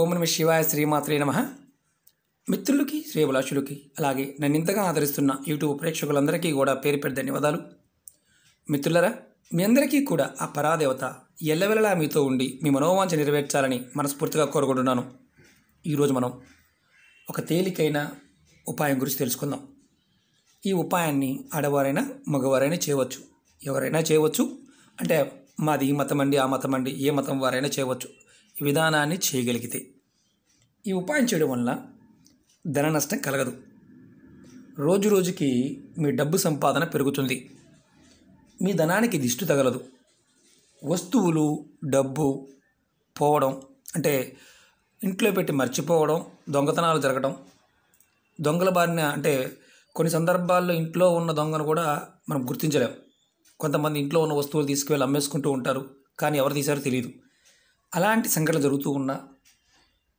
ఓం నమ శివాయ శ్రీమాత్రే నమః. మిత్రులకి శ్రేయభిలాషులకి అలాగే నన్ను ఇంతగా ఆదరిస్తున్న యూట్యూబ్ ప్రేక్షకులందరికీ కూడా పేరు పేరు ధన్యవాదాలు. మిత్రులరా, మీ అందరికీ కూడా ఆ పరాదేవత ఎల్లవెల్లలా మీతో ఉండి మీ మనోవాంఛ నెరవేర్చాలని మనస్ఫూర్తిగా కోరుకుంటున్నాను. ఈరోజు మనం ఒక తేలికైన ఉపాయం గురించి తెలుసుకుందాం. ఈ ఉపాయాన్ని ఆడవారైనా మగవారైనా చేయవచ్చు, ఎవరైనా చేయవచ్చు. అంటే మాది ఈ మతం అండి, ఆ మతం అండి, ఏ మతం వారైనా చేయవచ్చు. ఈ విధానాన్ని చేయగలిగితే ఈ ఉపాయం చేయడం వల్ల ధన నష్టం కలగదు. రోజు రోజుకి మీ డబ్బు సంపాదన పెరుగుతుంది. మీ ధనానికి దిష్టి తగలదు. వస్తువులు, డబ్బు పోవడం, అంటే ఇంట్లో పెట్టి మర్చిపోవడం, దొంగతనాలు జరగడం, దొంగల బారిన, అంటే కొన్ని సందర్భాల్లో ఇంట్లో ఉన్న దొంగను కూడా మనం గుర్తించలేం. కొంతమంది ఇంట్లో ఉన్న వస్తువులు తీసుకువెళ్ళి అమ్మేసుకుంటూ ఉంటారు, కానీ ఎవరు తీశారో తెలియదు. అలాంటి సంఘటనలు జరుగుతూ ఉన్నా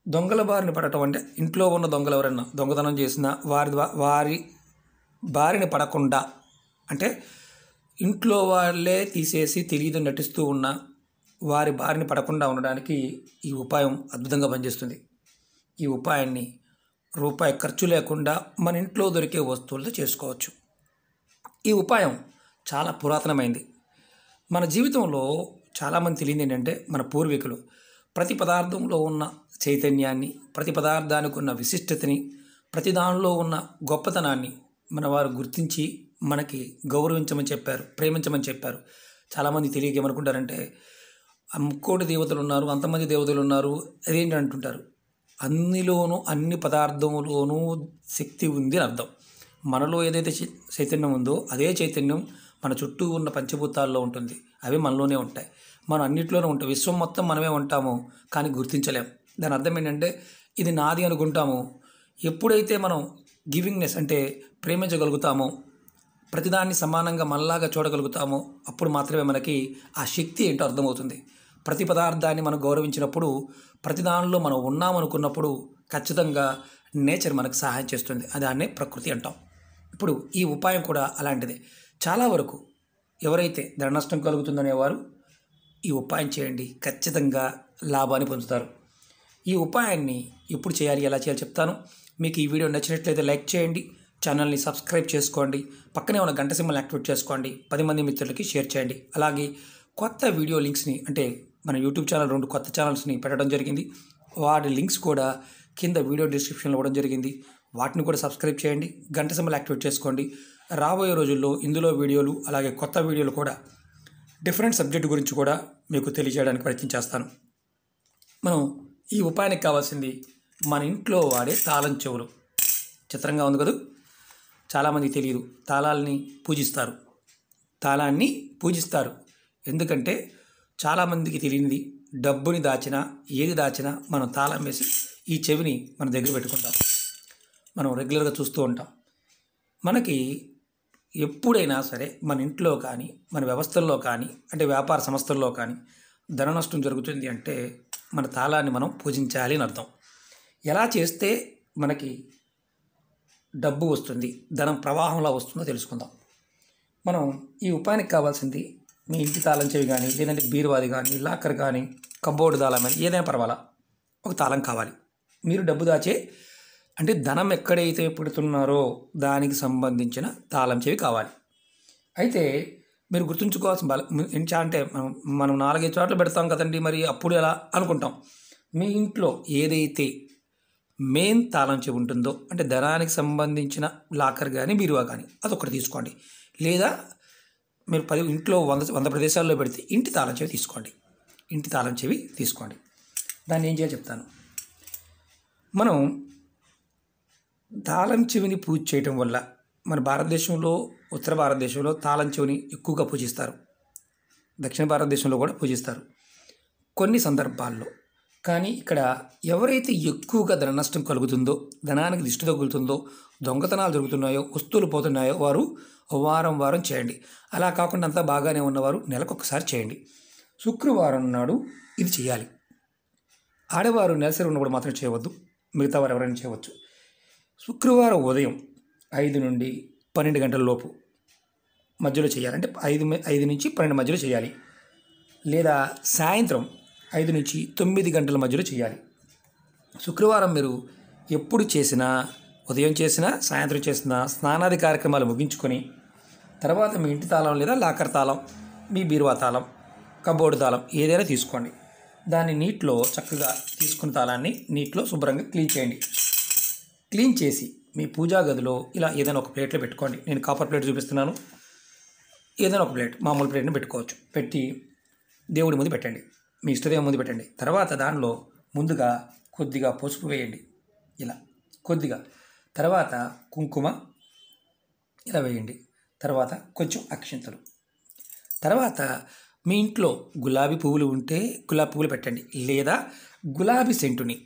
దొంగల బారిన పడటం, అంటే ఇంట్లో ఉన్న దొంగలు ఎవరైనా దొంగతనం చేసినా వారి బారిన పడకుండా, అంటే ఇంట్లో వాళ్ళే తీసేసి తెలియదు నటిస్తూ ఉన్న వారి బారిన పడకుండా ఉండడానికి ఈ ఉపాయం అద్భుతంగా పనిచేస్తుంది. ఈ ఉపాయాన్ని రూపాయి ఖర్చు లేకుండా మన ఇంట్లో దొరికే వస్తువులతో చేసుకోవచ్చు. ఈ ఉపాయం చాలా పురాతనమైంది. మన జీవితంలో చాలామంది తెలియదు ఏంటంటే, మన పూర్వీకులు ప్రతి పదార్థంలో ఉన్న చైతన్యాన్ని, ప్రతి పదార్థానికి ఉన్న విశిష్టతని, ప్రతి దానిలో ఉన్న గొప్పతనాన్ని మన వారు గుర్తించి మనకి గౌరవించమని చెప్పారు, ప్రేమించమని చెప్పారు. చాలామంది తెలియక ఏమనుకుంటారంటే, ముక్కోటి దేవతలు ఉన్నారు, అంతమంది దేవతలు ఉన్నారు, అదేంటి అంటుంటారు. అన్నిలోనూ, అన్ని పదార్థంలోనూ శక్తి ఉంది అని అర్థం. మనలో ఏదైతే చైతన్యం ఉందో అదే చైతన్యం మన చుట్టూ ఉన్న పంచభూతాల్లో ఉంటుంది. అవి మనలోనే ఉంటాయి. మనం అన్నిట్లోనే ఉంటాం. విశ్వం మొత్తం మనమే ఉంటాము, కానీ గుర్తించలేం. దాని అర్థం ఏంటంటే, ఇది నాది అనుకుంటాము. ఎప్పుడైతే మనం గివింగ్నెస్, అంటే ప్రేమించగలుగుతామో, ప్రతిదాన్ని సమానంగా మనలాగా చూడగలుగుతామో, అప్పుడు మాత్రమే మనకి ఆ శక్తి ఏంటో అర్థమవుతుంది. ప్రతి పదార్థాన్ని మనం గౌరవించినప్పుడు, ప్రతి దానిలో మనం ఉన్నామనుకున్నప్పుడు ఖచ్చితంగా నేచర్ మనకు సహాయం చేస్తుంది. దాన్నే ప్రకృతి అంటాం. ఇప్పుడు ఈ ఉపాయం కూడా అలాంటిదే. చాలా వరకు ఎవరైతే ధన నష్టం కలుగుతుందనేవారు ఈ ఉపాయం చేయండి, ఖచ్చితంగా లాభాన్ని పొందుతారు. ఈ ఉపాయాన్ని ఎప్పుడు చేయాలి, ఎలా చేయాలి చెప్తాను. మీకు ఈ వీడియో నచ్చినట్లయితే లైక్ చేయండి, ఛానల్ని సబ్స్క్రైబ్ చేసుకోండి, పక్కనే ఉన్న గంట సింబల్ని యాక్టివేట్ చేసుకోండి, 10 మంది మిత్రులకి షేర్ చేయండి. అలాగే కొత్త వీడియో లింక్స్ని, అంటే మన యూట్యూబ్ ఛానల్ 2 కొత్త ఛానల్స్ని పెట్టడం జరిగింది. వాటి లింక్స్ కూడా కింద వీడియో డిస్క్రిప్షన్లో ఇవ్వడం జరిగింది. వాటిని కూడా సబ్స్క్రైబ్ చేయండి, గంట సింబల్ యాక్టివేట్ చేసుకోండి. రాబోయే రోజుల్లో ఇందులో వీడియోలు, అలాగే కొత్త వీడియోలు కూడా డిఫరెంట్ సబ్జెక్టు గురించి కూడా మీకు తెలియజేయడానికి ప్రయత్నం చేస్తాను. మనం ఈ ఉపాయానికి కావాల్సింది మన ఇంట్లో వాడే తాళం చెవులు. చిత్రంగా ఉంది కదా. చాలామంది తెలియదు, తాళాలని పూజిస్తారు, తాళాన్ని పూజిస్తారు. ఎందుకంటే చాలామందికి తెలియనిది, డబ్బుని దాచినా, ఏది దాచినా మనం తాళం వేసి ఈ చెవిని మన దగ్గర పెట్టుకుంటాం. మనం రెగ్యులర్గా చూస్తూ ఉంటాం. మనకి ఎప్పుడైనా సరే మన ఇంట్లో కానీ, మన వ్యవస్థల్లో కానీ, అంటే వ్యాపార సంస్థల్లో కానీ ధన నష్టం జరుగుతుంది అంటే మన తాళాన్ని మనం పూజించాలి అని అర్థం. ఎలా చేస్తే మనకి డబ్బు వస్తుంది, ధనం ప్రవాహంలా వస్తుందో తెలుసుకుందాం. మనం ఈ ఉపాయానికి కావాల్సింది మీ ఇంటి తాళం చెవి కానీ, లేదంటే బీరువాది కానీ, లాకర్ కానీ, కబోర్డు తాళం కానీ, ఏదైనా పర్వాలా, ఒక తాళం కావాలి. మీరు డబ్బు దాచే, అంటే ధనం ఎక్కడైతే పెడుతున్నారో దానికి సంబంధించిన తాళం చెవి కావాలి. అయితే మీరు గుర్తుంచుకోవాల్సిన అంటే మనం 4-5 చోట్ల పెడతాం కదండి, మరి అప్పుడు ఎలా అనుకుంటాం. మీ ఇంట్లో ఏదైతే మెయిన్ తాళం చెవి ఉంటుందో, అంటే ధనానికి సంబంధించిన లాకర్ కానీ, బీరువా కానీ, అదొకటి తీసుకోండి. లేదా మీరు ఇంట్లో 100 ప్రదేశాల్లో పెడితే ఇంటి తాళం చెవి తీసుకోండి. ఇంటి తాళం చెవి తీసుకోండి. దాన్ని ఏం చేయాలో చెప్తాను. మనం తాళం చెవిని పూజ చేయటం వల్ల, మన భారతదేశంలో, ఉత్తర భారతదేశంలో తాళం చెవిని ఎక్కువగా పూజిస్తారు. దక్షిణ భారతదేశంలో కూడా పూజిస్తారు కొన్ని సందర్భాల్లో. కానీ ఇక్కడ ఎవరైతే ఎక్కువగా ధన నష్టం కలుగుతుందో, ధనానికి దిష్టి తగులుతుందో, దొంగతనాలు జరుగుతున్నాయో, వస్తువులు పోతున్నాయో వారు వారం వారం చేయండి. అలా కాకుండా అంతా బాగానే ఉన్నవారు నెలకొకసారి చేయండి. శుక్రవారం నాడు ఇది చేయాలి. ఆడవారు నెలసరి ఉన్నప్పుడు మాత్రం చేయవద్దు, మిగతా వారు ఎవరైనా చేయవచ్చు. శుక్రవారం ఉదయం 5 నుండి 12 గంటల లోపు మధ్యలో చేయాలి. అంటే 5 నుంచి 12 మధ్యలో చేయాలి. లేదా సాయంత్రం 5 నుంచి 9 గంటల మధ్యలో చేయాలి. శుక్రవారం మీరు ఎప్పుడు చేసినా, ఉదయం చేసినా, సాయంత్రం చేసినా స్నానాది కార్యక్రమాలు ముగించుకొని తర్వాత మీ ఇంటి తాళం లేదా లాకర్ తాళం, మీ బీరువా తాళం, కబోర్డు తాళం ఏదైనా తీసుకోండి. దాన్ని నీటిలో చక్కగా తీసుకున్న తాళాన్ని నీటిలో శుభ్రంగా క్లీన్ చేయండి. క్లీన్ చేసి మీ పూజా గదిలో ఇలా ఏదైనా ఒక ప్లేట్లో పెట్టుకోండి. నేను కాపర్ ప్లేట్ చూపిస్తున్నాను. ఏదైనా ఒక ప్లేట్, మామూలు ప్లేట్ని పెట్టుకోవచ్చు. పెట్టి దేవుడి ముందు పెట్టండి, మీ ఇష్టదేవం ముందు పెట్టండి. తర్వాత దానిలో ముందుగా కొద్దిగా పసుపు వేయండి, ఇలా కొద్దిగా. తర్వాత కుంకుమ ఇలా వేయండి. తర్వాత కొంచెం అక్షింతలు. తర్వాత మీ ఇంట్లో గులాబీ పువ్వులు ఉంటే గులాబీ పువ్వులు పెట్టండి, లేదా గులాబీ సెంటుని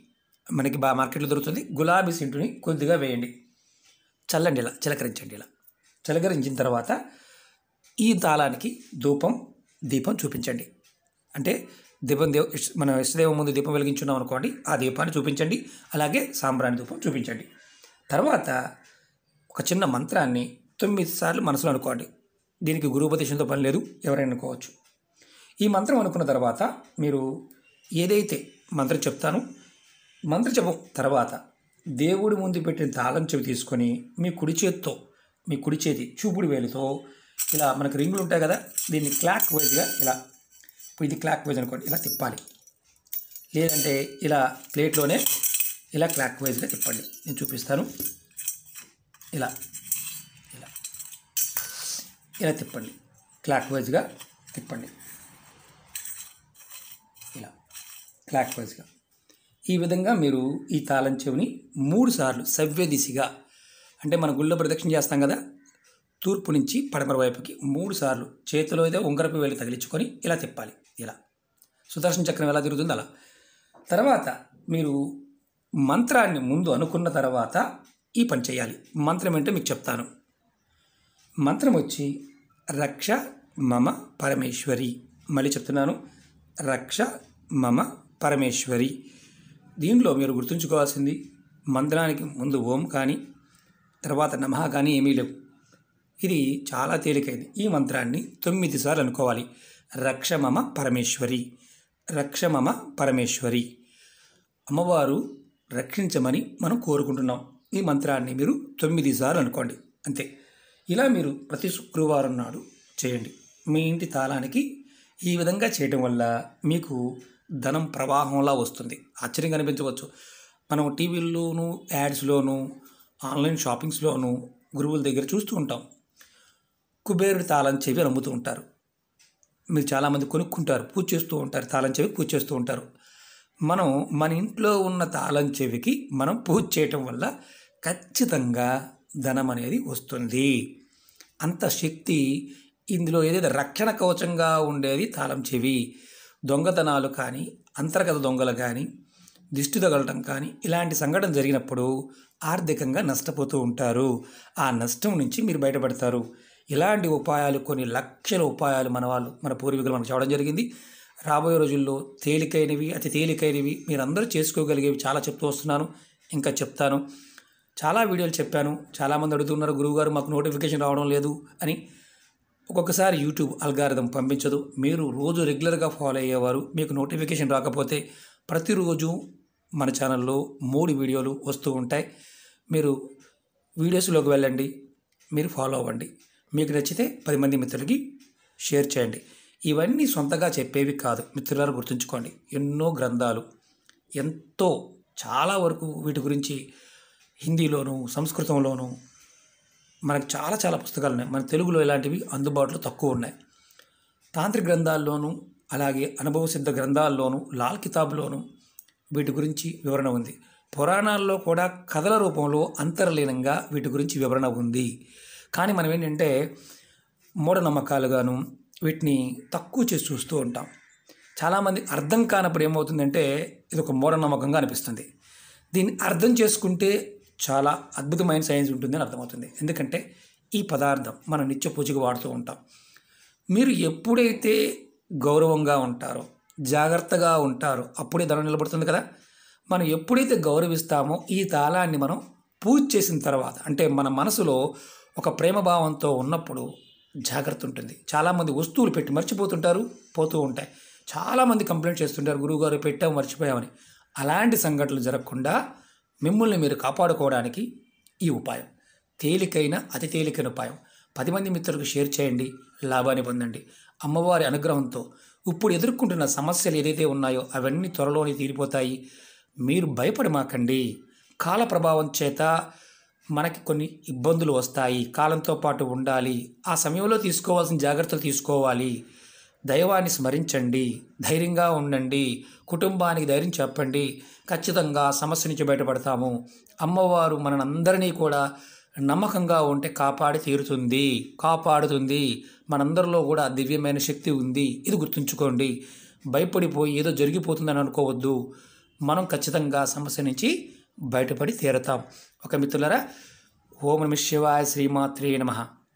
మనకి మార్కెట్లో దొరుకుతుంది, గులాబీ సెంటుని కొద్దిగా వేయండి. చల్లండి, ఇలా చిలకరించండి. ఇలా చిలకరించిన తర్వాత ఈ తాళానికి ధూపం, దీపం చూపించండి. అంటే దీపం మన ఇష్టదేవం ముందు దీపం వెలిగించున్నాం అనుకోండి, ఆ దీపాన్ని చూపించండి. అలాగే సాంబ్రాణి ధూపం చూపించండి. తర్వాత ఒక చిన్న మంత్రాన్ని 9 సార్లు మనసులో అనుకోండి. దీనికి గురుపదేశంతో పని లేదు, ఎవరైనా అనుకోవచ్చు. ఈ మంత్రం అనుకున్న తర్వాత మీరు ఏదైతే మంత్రం చెప్తానో, మంత్ర జపం తర్వాత దేవుడి ముందు పెట్టిన తాళం చెవి తీసుకొని మీ కుడి చేతి చూపుడు వేలుతో ఇలా, మనకు రింగులు ఉంటాయి కదా, దీన్ని క్లాక్ వైజ్గా ఇలా, ఇప్పుడు ఇది క్లాక్ వైజ్ అనుకోండి, ఇలా తిప్పాలి. లేదంటే ఇలా ప్లేట్లోనే ఇలా క్లాక్ వైజ్గా తిప్పండి. నేను చూపిస్తాను. ఇలా ఇలా ఇలా తిప్పండి, క్లాక్ వైజ్గా తిప్పండి. ఇలా క్లాక్ వైజ్గా ఈ విధంగా మీరు ఈ తాళం చెవిని 3 సార్లు సవ్య దిశగా, అంటే మన గుళ్ళో ప్రదక్షిణ చేస్తాం కదా, తూర్పు నుంచి పడమర వైపుకి 3 సార్లు చేతిలో అయితే ఉంగరపు వేలు తగిలించుకొని ఇలా తిప్పాలి. ఇలా సుదర్శన చక్రం ఎలా తిరుగుతుందో అలా. తర్వాత మీరు మంత్రాన్ని ముందు అనుకున్న తర్వాత ఈ పని చేయాలి. మంత్రం ఏంటో మీకు చెప్తాను. మంత్రం వచ్చి రక్ష మమ పరమేశ్వరి. మళ్ళీ చెప్తున్నాను, రక్ష మమ పరమేశ్వరి. దీనిలో మీరు గుర్తుంచుకోవాల్సింది, మంత్రానికి ముందు ఓం కానీ తర్వాత నమః కానీ ఏమీ లేవు. ఇది చాలా తేలికైంది. ఈ మంత్రాన్ని 9 సార్లు అనుకోవాలి. రక్ష మమ పరమేశ్వరి, రక్ష మమ పరమేశ్వరి. అమ్మవారు రక్షించమని మనం కోరుకుంటున్నాం. ఈ మంత్రాన్ని మీరు 9 సార్లు అనుకోండి, అంతే. ఇలా మీరు ప్రతి శుక్రవారం నాడు చేయండి. మీ ఇంటి తాళానికి ఈ విధంగా చేయడం వల్ల మీకు ధనం ప్రవాహంలా వస్తుంది. ఆశ్చర్యంగా అనిపించవచ్చు. మనం టీవీల్లోనూ, యాడ్స్లోనూ, ఆన్లైన్ షాపింగ్స్లోనూ గురువుల దగ్గర చూస్తూ ఉంటాం. కుబేరుడి తాళం చెవి అమ్ముతూ ఉంటారు. మీరు చాలామంది కొనుక్కుంటారు, పూజ చేస్తూ ఉంటారు. తాళం చెవి పూజ చేస్తూ ఉంటారు. మనం మన ఇంట్లో ఉన్న తాళం చెవికి మనం పూజ చేయటం వల్ల ఖచ్చితంగా ధనం అనేది వస్తుంది. అంత శక్తి ఇందులో. ఏదైతే రక్షణ కవచంగా ఉండేది తాళం చెవి. దొంగతనాలు కానీ, అంతర్గత దొంగలు కానీ, దిష్టి తగలటం కానీ ఇలాంటి సంఘటన జరిగినప్పుడు ఆర్థికంగా నష్టపోతూ ఉంటారు. ఆ నష్టం నుంచి మీరు బయటపడతారు. ఇలాంటి ఉపాయాలు, కొన్ని లక్షల ఉపాయాలు మన పూర్వీకులు మనకు చెప్పడం జరిగింది. రాబోయే రోజుల్లో తేలికైనవి, అతి తేలికైనవి, మీరందరూ చేసుకోగలిగేవి చాలా చెప్తూ వస్తున్నాను, ఇంకా చెప్తాను. చాలా వీడియోలు చెప్పాను. చాలామంది అడుగుతున్నారు, గురువుగారు మాకు నోటిఫికేషన్ రావడం లేదు అని. ఒక్కొక్కసారి యూట్యూబ్ అల్గారిథం పంపించదు. మీరు రోజు రెగ్యులర్గా ఫాలో అయ్యేవారు, మీకు నోటిఫికేషన్ రాకపోతే ప్రతిరోజు మన ఛానల్లో 3 వీడియోలు వస్తూ ఉంటాయి. మీరు వీడియోస్లోకి వెళ్ళండి, మీరు ఫాలో అవ్వండి. మీకు నచ్చితే 10 మంది మిత్రులకి షేర్ చేయండి. ఇవన్నీ సొంతగా చెప్పేవి కాదు మిత్రులారా, గుర్తుంచుకోండి. ఎన్నో గ్రంథాలు, ఎంతో చాలా వరకు వీటి గురించి హిందీలోను, సంస్కృతంలోను మనకు చాలా చాలా పుస్తకాలు ఉన్నాయి. మన తెలుగులో ఇలాంటివి అందుబాటులో తక్కువ ఉన్నాయి. తాంత్రిక గ్రంథాల్లోనూ, అలాగే అనుభవ సిద్ధ గ్రంథాల్లోనూ, లాల్ కితాబ్లోనూ వీటి గురించి వివరణ ఉంది. పురాణాల్లో కూడా కథల రూపంలో అంతర్లీనంగా వీటి గురించి వివరణ ఉంది. కానీ మనం ఏంటంటే మూఢనమ్మకాలుగాను వీటిని తక్కువ చేసి చూస్తూ ఉంటాం. చాలామంది అర్థం కానప్పుడు ఏమవుతుందంటే ఇది ఒక మూఢనమ్మకంగా అనిపిస్తుంది. దీన్ని అర్థం చేసుకుంటే చాలా అద్భుతమైన సైన్స్ ఉంటుందని అర్థమవుతుంది. ఎందుకంటే ఈ పదార్థం మనం నిత్య పూజకు వాడుతూ ఉంటాం. మీరు ఎప్పుడైతే గౌరవంగా ఉంటారో, జాగ్రత్తగా ఉంటారో అప్పుడే ధనం నిలబడుతుంది కదా. మనం ఎప్పుడైతే గౌరవిస్తామో ఈ తాళాన్ని మనం పూజ చేసిన తర్వాత, అంటే మన మనసులో ఒక ప్రేమభావంతో ఉన్నప్పుడు జాగ్రత్త ఉంటుంది. చాలామంది వస్తువులు పెట్టి మర్చిపోతుంటారు, పోతూ ఉంటాయి. చాలామంది కంప్లైంట్ చేస్తుంటారు, గురువుగారు పెట్టాము మర్చిపోయామని. అలాంటి సంఘటనలు జరగకుండా మిమ్మల్ని మీరు కాపాడుకోవడానికి ఈ ఉపాయం తేలికైన అతి తేలికైన ఉపాయం 10 మంది మిత్రులకు షేర్ చేయండి, లాభాన్ని పొందండి. అమ్మవారి అనుగ్రహంతో ఇప్పుడు ఎదుర్కొంటున్న సమస్యలు ఏదైతే ఉన్నాయో అవన్నీ త్వరలోనే తీరిపోతాయి. మీరు భయపడమాకండి. కాల ప్రభావం చేత మనకి కొన్ని ఇబ్బందులు వస్తాయి. కాలంతో పాటు ఉండాలి. ఆ సమయంలో తీసుకోవాల్సిన జాగ్రత్తలు తీసుకోవాలి. దైవాన్ని స్మరించండి, ధైర్యంగా ఉండండి, కుటుంబానికి ధైర్యం చెప్పండి. ఖచ్చితంగా సమస్య నుంచి బయటపడతాము. అమ్మవారు మనందరినీ కూడా నమ్మకంగా ఉంటే కాపాడుతుంది. మనందరిలో కూడా దివ్యమైన శక్తి ఉంది. ఇది గుర్తుంచుకోండి. భయపడిపోయి ఏదో జరిగిపోతుందని అనుకోవద్దు. మనం ఖచ్చితంగా సమస్య నుంచి బయటపడి తీరతాం. ఒక మిత్రులారా, ఓం నమః శివాయ, శ్రీమాత్రే నమః.